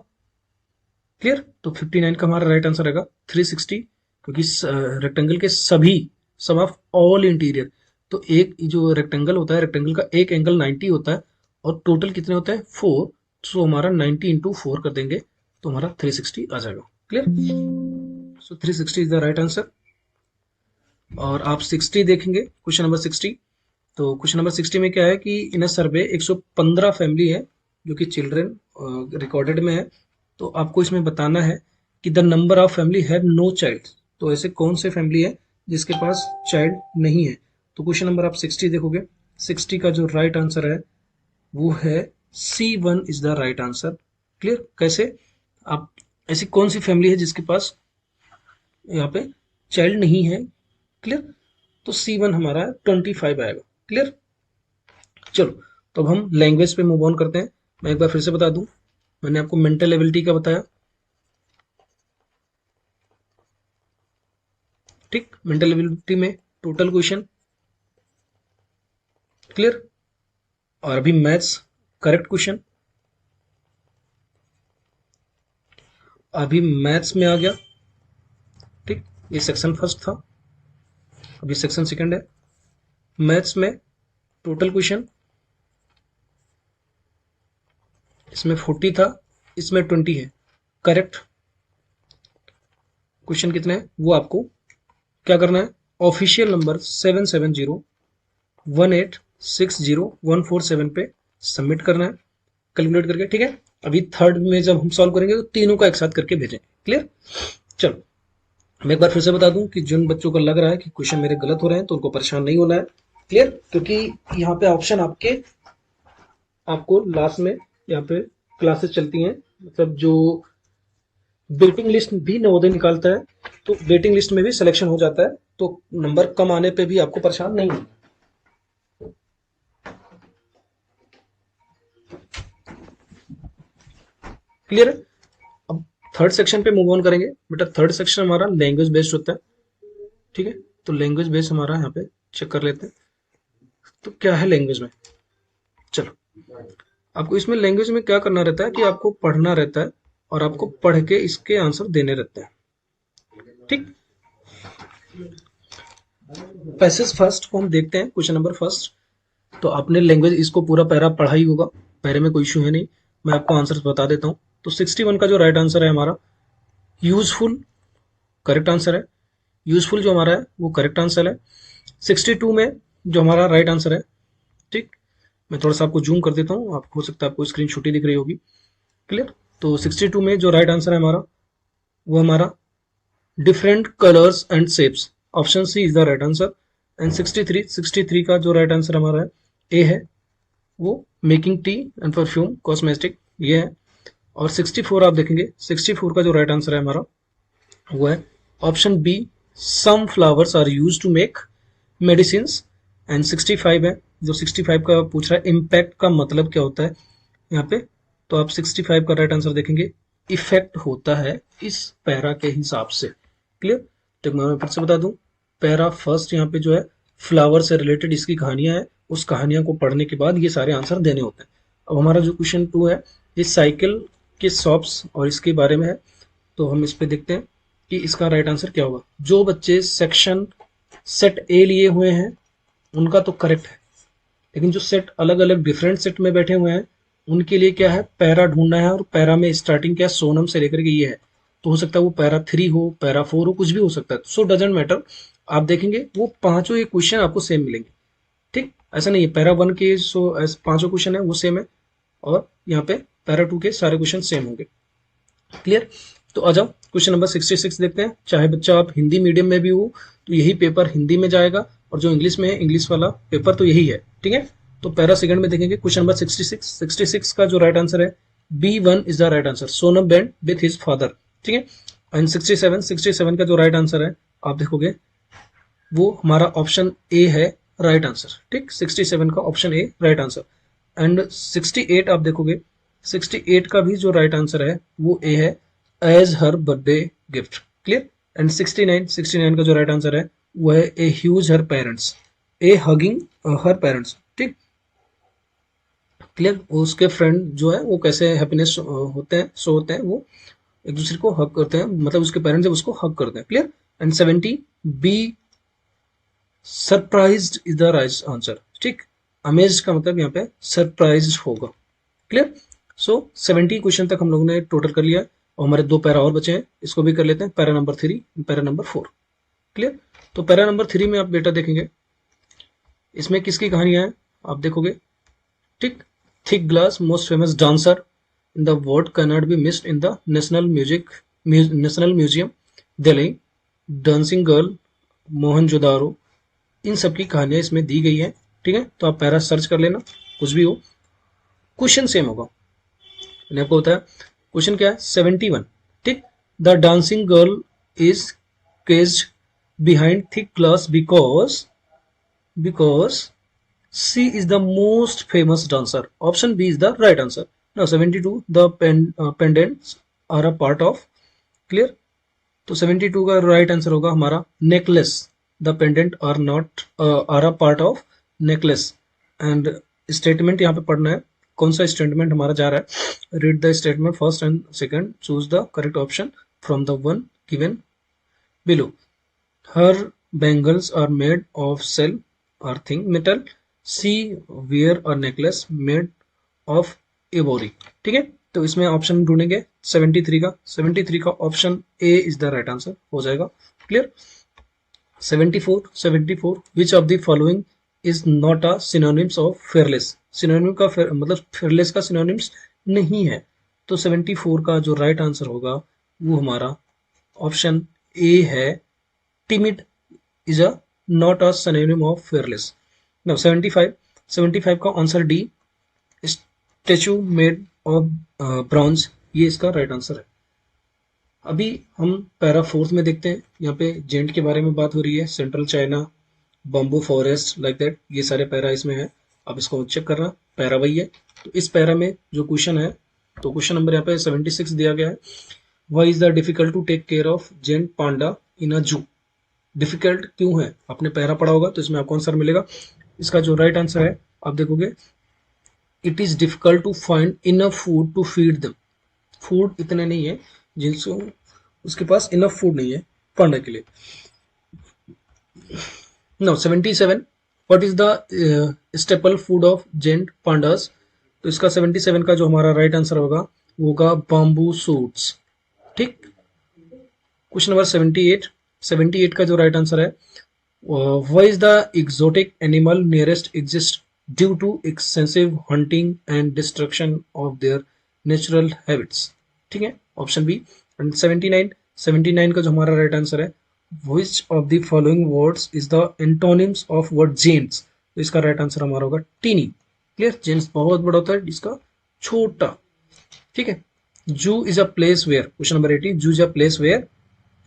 क्लियर? तो 59 का हमारा राइट आंसर आएगा 360, क्योंकि रेक्टेंगल के सभी, सम ऑफ ऑल इंटीरियर, तो एक जो रेक्टेंगल होता है, रेक्टेंगल का एक एंगल 90 होता है और टोटल कितने होते हैं? 4। सो हमारा 90 इंटू 4 कर देंगे तो हमारा 360 आ जाएगा। Clear? So 360 is the right answer. और आप 60 देखेंगे, क्वेश्चन नंबर 60। तो क्वेश्चन नंबर 60 में क्या है कि इन अ सर्वे 115 फैमिली है जो कि चिल्ड्रन रिकॉर्डेड में है। तो आपको इसमें बताना है कि the number of family have no child. तो ऐसे कौन से फैमिली है जिसके पास चाइल्ड नहीं है? तो क्वेश्चन नंबर आप 60 देखोगे, 60 का जो राइट आंसर है वो है C1 is the right answer. Clear? कैसे? आप, ऐसी कौन सी फैमिली है जिसके पास यहाँ पे चाइल्ड नहीं है? क्लियर? तो C1 हमारा 25 आएगा। क्लियर? चलो, तो अब हम लैंग्वेज पे मूव ऑन करते हैं। मैं एक बार फिर से बता दूं, मैंने आपको मेंटल एबिलिटी का बताया, ठीक, मेंटल एबिलिटी में टोटल क्वेश्चन। क्लियर? और अभी मैथ्स करेक्ट क्वेश्चन, अभी मैथ्स में आ गया, ठीक, ये सेक्शन फर्स्ट था, अभी सेक्शन सेकंड है। मैथ्स में टोटल क्वेश्चन, इसमें 40 था, इसमें 20 है। करेक्ट क्वेश्चन कितने हैं वो आपको क्या करना है? ऑफिशियल नंबर 7701860147 पे सबमिट करना है कैलकुलेट करके, ठीक है। अभी थर्ड में जब हम सॉल्व करेंगे तो तीनों का एक साथ करके भेजें। क्लियर? चलो, मैं एक बार फिर से बता दूं कि जिन बच्चों को लग रहा है कि क्वेश्चन मेरे गलत हो रहे हैं तो उनको परेशान नहीं होना है। क्लियर? क्योंकि यहाँ पे ऑप्शन आपको लास्ट में यहाँ पे क्लासेस चलती हैं, मतलब जो वेटिंग लिस्ट भी नवोदय निकालता है तो वेटिंग लिस्ट में भी सिलेक्शन हो जाता है, तो नंबर कम आने पे भी आपको परेशान नहीं होना। क्लियर है? अब थर्ड सेक्शन पे मूव ऑन करेंगे। बेटा थर्ड सेक्शन हमारा लैंग्वेज बेस्ड होता है, ठीक है। तो लैंग्वेज बेस्ड हमारा यहाँ पे चेक कर लेते हैं। तो क्या है लैंग्वेज में? चलो, आपको इसमें लैंग्वेज में क्या करना रहता है कि आपको पढ़ना रहता है और आपको पढ़ के इसके आंसर देने रहते हैं, ठीक। पैसेज फर्स्ट को हम देखते हैं, क्वेश्चन नंबर फर्स्ट। तो आपने लैंग्वेज इसको पूरा पैरा पढ़ा ही होगा, पैरे में कोई इशू है नहीं, मैं आपको आंसर बता देता हूँ। तो 61 का जो राइट आंसर है हमारा यूजफुल, करेक्ट आंसर है। यूजफुल जो हमारा है वो करेक्ट आंसर है। 62 में जो हमारा राइट आंसर है, ठीक, मैं थोड़ा सा आपको जूम कर देता हूँ, आप हो सकता है आपको स्क्रीन छोटी दिख रही होगी। क्लियर? तो 62 में जो राइट आंसर है हमारा वो हमारा different colours and shapes, option C is the right answer. And 63 का जो राइट आंसर हमारा है ए है, वो making tea and perfume cosmetic, ये है। और 64 आप देखेंगे, 64 का जो राइट आंसर है हमारा वो है option B, some flowers are use to make medicine. And 65 है, जो 65 का पूछ रहा है इम्पैक्ट का मतलब क्या होता है यहाँ पे, तो आप 65 का राइट आंसर देखेंगे इफेक्ट होता है इस पैरा के हिसाब से। क्लियर? तो मैं फिर से बता दूं, पैरा फर्स्ट यहाँ पे जो है फ्लावर से रिलेटेड इसकी कहानियां है, उस कहानियां को पढ़ने के बाद ये सारे आंसर देने होते हैं। अब हमारा जो क्वेश्चन 2 है ये साइकिल के शॉप्स और इसके बारे में है, तो हम इस पे देखते हैं कि इसका राइट आंसर क्या होगा। जो बच्चे सेक्शन सेट ए लिए हुए हैं उनका तो करेक्ट है, लेकिन जो सेट अलग अलग डिफरेंट सेट में बैठे हुए हैं उनके लिए क्या है, पैरा ढूंढना है, और पैरा में स्टार्टिंग क्या है, सोनम से लेकर के ये है। तो हो सकता है वो पैरा 3 हो, पैरा 4 हो, कुछ भी हो सकता है। So doesn't matter. आप देखेंगे वो पांचों ये क्वेश्चन आपको सेम मिलेंगे। ठीक, ऐसा नहीं है पैरा 1 के पांचों क्वेश्चन है वो सेम है, और यहाँ पे पैरा 2 के सारे क्वेश्चन सेम होंगे। क्लियर। तो आ जाओ क्वेश्चन नंबर 66 देखते हैं। चाहे बच्चा आप हिंदी मीडियम में भी हो तो यही पेपर हिंदी में जाएगा, और जो इंग्लिश में है इंग्लिश वाला पेपर तो यही है। ठीक है, तो पैरा सेकंड में देखेंगे क्वेश्चन नंबर 66 का जो राइट आंसर है B1 is the right answer. Sonam went with his father. ठीक है, एंड 67 का जो राइट आंसर है आप देखोगे वो हमारा ऑप्शन ए है राइट आंसर। ठीक, 67 का option A right answer. And 68 आप देखोगे, 68 का भी जो राइट आंसर है वो ए है, as her birthday gift. Clear. And 69 का जो राइट आंसर है वो है A huge her parents, a hugging her parents. ठीक, क्लियर। उसके फ्रेंड जो है वो कैसे हैप्पीनेस होते हैं, शो होते हैं, वो एक दूसरे को हक करते हैं, मतलब उसके पेरेंट्स जब उसको हक करते हैं। Clear. And 70 be surprised is the right answer. ठीक, अमेज्ड का मतलब यहाँ पे सरप्राइज्ड होगा। क्लियर। सो 70 क्वेश्चन तक हम लोगों ने टोटल कर लिया, और हमारे दो पैरा और बचे हैं, इसको भी कर लेते हैं। Para number 3, para number 4। Clear. तो पैरा नंबर 3 में आप बेटा देखेंगे इसमें किसकी कहानियां है आप देखोगे। ठीक, thick glass most famous dancer in the world can not be missed in the National Museum Delhi, dancing girl, Mohenjodaro, इन सब की कहानियां इसमें दी गई है। ठीक है, तो आप पैरा सर्च कर लेना, कुछ भी हो, क्वेश्चन सेम होगा। मैंने आपको बताया क्वेश्चन क्या है, 71। ठीक, the dancing girl is caged behind thick glass because she is the most famous dancer. Option B is the right answer. Now 72 the pendants are a part of. Clear. तो 72 का right answer होगा हमारा necklace. The pendant are not are a part of necklace. And statement यहाँ पे पढ़ना है, कौन सा स्टेटमेंट हमारा जा रहा है। Read the statement first and second, choose the correct option from the one given below. Her bangles are made of cell or thin metal. She wear a necklace made of ivory. ठीक है, तो इसमें option ढूंढेंगे 73 का option A is the right answer हो जाएगा। Clear. 74 which of the following is not a synonyms of fearless. Synonym का मतलब फेयरलेस का सिनोनिम्स नहीं है। तो 74 का जो राइट आंसर होगा वो हमारा ऑप्शन ए है, timid is a not a synonym of fearless. Now 75 का answer D, statue made of bronze, ये इसका राइट आंसर है। अभी हम पैरा 4 में देखते हैं। यहाँ पे जेंट के बारे में बात हो रही है, central China, bamboo forest, like that, ये सारे पैरा इसमें है। अब इसको चेक करना, पैरा वही है। तो इस पैरा में जो क्वेश्चन है, तो क्वेश्चन नंबर यहाँ पे 76 दिया गया है। Why is the difficult to take care of giant panda in a zoo. Difficult क्यों है, आपने पैरा पढ़ा होगा तो इसमें आपको आंसर मिलेगा। इसका जो राइट आंसर है आप देखोगे, it is difficult to find enough food to feed them. Food इतने नहीं है जिनसे उसके पास इनफ फूड नहीं है पांडा के लिए। Now 77 what is the staple food of giant pandas. तो इसका 77 का जो हमारा राइट आंसर होगा वो होगा बाम्बू सूट्स। ठीक, क्वेश्चन नंबर 78 का जो राइट आंसर है, why is the exotic animal nearest exist due to extensive hunting and destruction of their natural habits. ठीक है, ऑप्शन बी। एंड 79 का जो हमारा राइट आंसर है, which of the following words is the antonyms of word giants. तो इसका right answer हमारा होगा टीनी। क्लियर, जेंट्स बहुत बड़ा होता है, इसका छोटा। ठीक है, zoo is a place where, question number 80, zoo is a place where.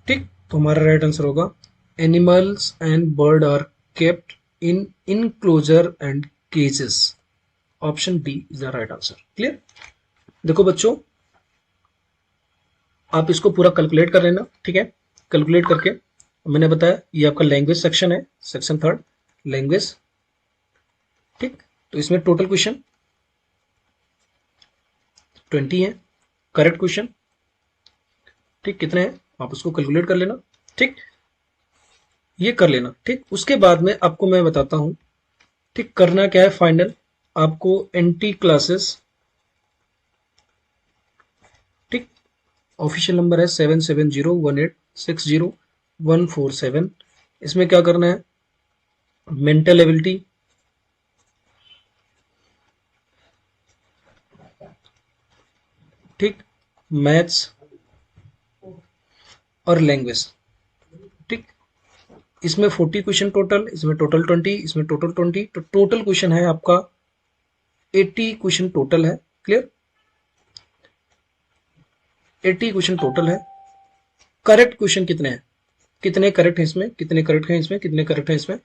ठीक, तो हमारा राइट आंसर होगा animals and bird are kept in enclosure and cages. Option D is the right answer. Clear. देखो बच्चों, आप इसको पूरा कैलकुलेट कर लेना। ठीक है, कैलकुलेट करके मैंने बताया ये आपका लैंग्वेज सेक्शन है, सेक्शन 3 लैंग्वेज। ठीक, तो इसमें टोटल क्वेश्चन 20 है, करेक्ट क्वेश्चन। ठीक, कितने हैं आप उसको कैलकुलेट कर लेना। ठीक, ये कर लेना। ठीक, उसके बाद में आपको मैं बताता हूं ठीक करना क्या है। फाइनल आपको एनटी क्लासेस ऑफिशियल नंबर है 7701860147। इसमें क्या करना है, मेंटल एबिलिटी, ठीक, मैथ्स और लैंग्वेज, ठीक। इसमें 40 क्वेश्चन टोटल, इसमें टोटल 20, इसमें टोटल 20, तो टोटल क्वेश्चन है आपका 80 क्वेश्चन टोटल है। क्लियर, 80 क्वेश्चन टोटल है। करेक्ट क्वेश्चन कितने हैं, कितने करेक्ट हैं इसमें, कितने करेक्ट हैं इसमें, कितने करेक्ट हैं इसमें,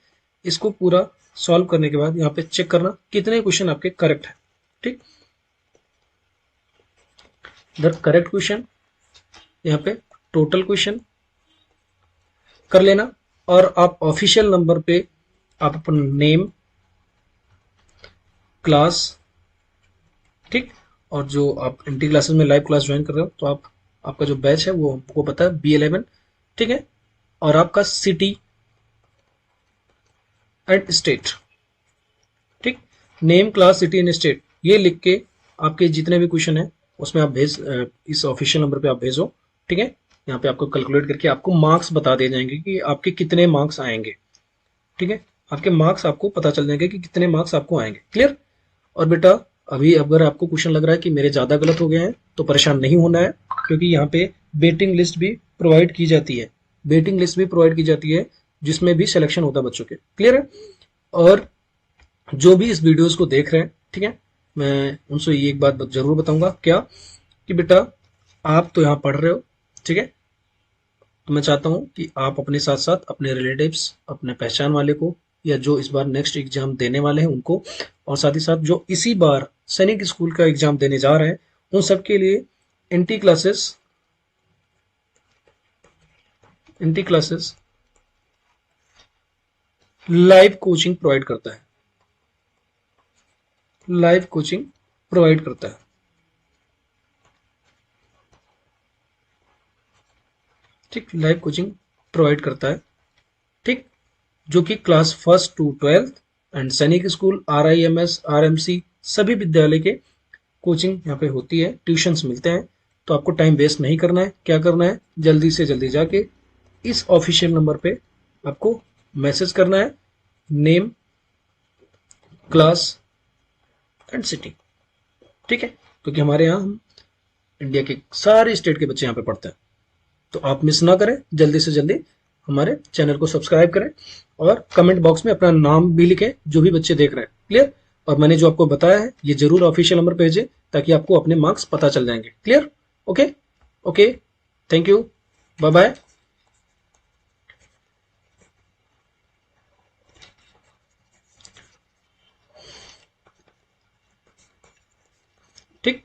इसको पूरा सॉल्व करने के बाद यहाँ पे चेक करना कितने क्वेश्चन आपके करेक्ट है, ठीक। इधर करेक्ट क्वेश्चन, यहाँ पे टोटल क्वेश्चन कर लेना, और आप ऑफिशियल नंबर पे आप अपना नेम, क्लास, ठीक, और जो आप एंटी क्लासेस में लाइव क्लास ज्वाइन कर रहे हो तो आप, आपका जो बैच है वो आपको पता है B11, ठीक है, और आपका सिटी एंड स्टेट, ठीक, name, class, city and state, ये लिख के आपके जितने भी क्वेश्चन है उसमें आप भेज, इस ऑफिशियल नंबर पे आप भेजो, ठीक है। यहाँ पे आपको कैलकुलेट करके आपको मार्क्स बता दिए जाएंगे कि आपके कितने मार्क्स आएंगे, ठीक है, आपके मार्क्स आपको पता चल जाएंगे कि कितने मार्क्स आपको आएंगे। क्लियर। और बेटा अभी अगर आपको क्वेश्चन लग रहा है कि मेरे ज़्यादा गलत हो गए हैं तो परेशान नहीं होना है, क्योंकि यहाँ पे वेटिंग लिस्ट भी प्रोवाइड की जाती है, वेटिंग लिस्ट भी प्रोवाइड की जाती है जिसमें भी सिलेक्शन होता है बच्चों के। क्लियर है। और जो भी इस वीडियोस को देख रहे हैं, ठीक है, मैं उनसे ये एक बात जरूर बताऊंगा, क्या कि बेटा आप तो यहाँ पढ़ रहे हो, ठीक है, तो मैं चाहता हूँ कि आप अपने साथ साथ अपने रिलेटिव्स, अपने पहचान वाले को, या जो इस बार नेक्स्ट एग्जाम देने वाले हैं उनको, और साथ ही साथ जो इसी बार सैनिक स्कूल का एग्जाम देने जा रहे हैं उन सबके लिए NT classes, NT classes live coaching provide करता है, लाइव कोचिंग प्रोवाइड करता है, ठीक, लाइव कोचिंग प्रोवाइड करता है, ठीक, जो कि क्लास 1 to 12 एंड सैनिक स्कूल, RIMS, RMC सभी विद्यालय के कोचिंग यहाँ पे होती है, ट्यूशंस मिलते हैं। तो आपको टाइम वेस्ट नहीं करना है, क्या करना है, जल्दी से जल्दी जाके इस ऑफिशियल नंबर पे आपको मैसेज करना है, नेम, क्लास एंड सिटी, ठीक है, क्योंकि हमारे यहाँ हम इंडिया के सारे स्टेट के बच्चे यहाँ पे पढ़ते हैं। तो आप मिस ना करें, जल्दी से जल्दी हमारे चैनल को सब्सक्राइब करें और कमेंट बॉक्स में अपना नाम भी लिखें जो भी बच्चे देख रहे हैं। क्लियर। और मैंने जो आपको बताया है ये जरूर ऑफिशियल नंबर भेजें ताकि आपको अपने मार्क्स पता चल जाएंगे। Clear. Okay okay, thank you, bye bye. ठीक,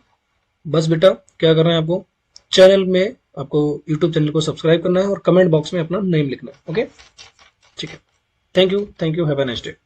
बस बेटा क्या करना है, आपको चैनल में, आपको यूट्यूब चैनल को सब्सक्राइब करना है और कमेंट बॉक्स में अपना नेम लिखना है। ओके, ठीक है, thank you, have a nice day.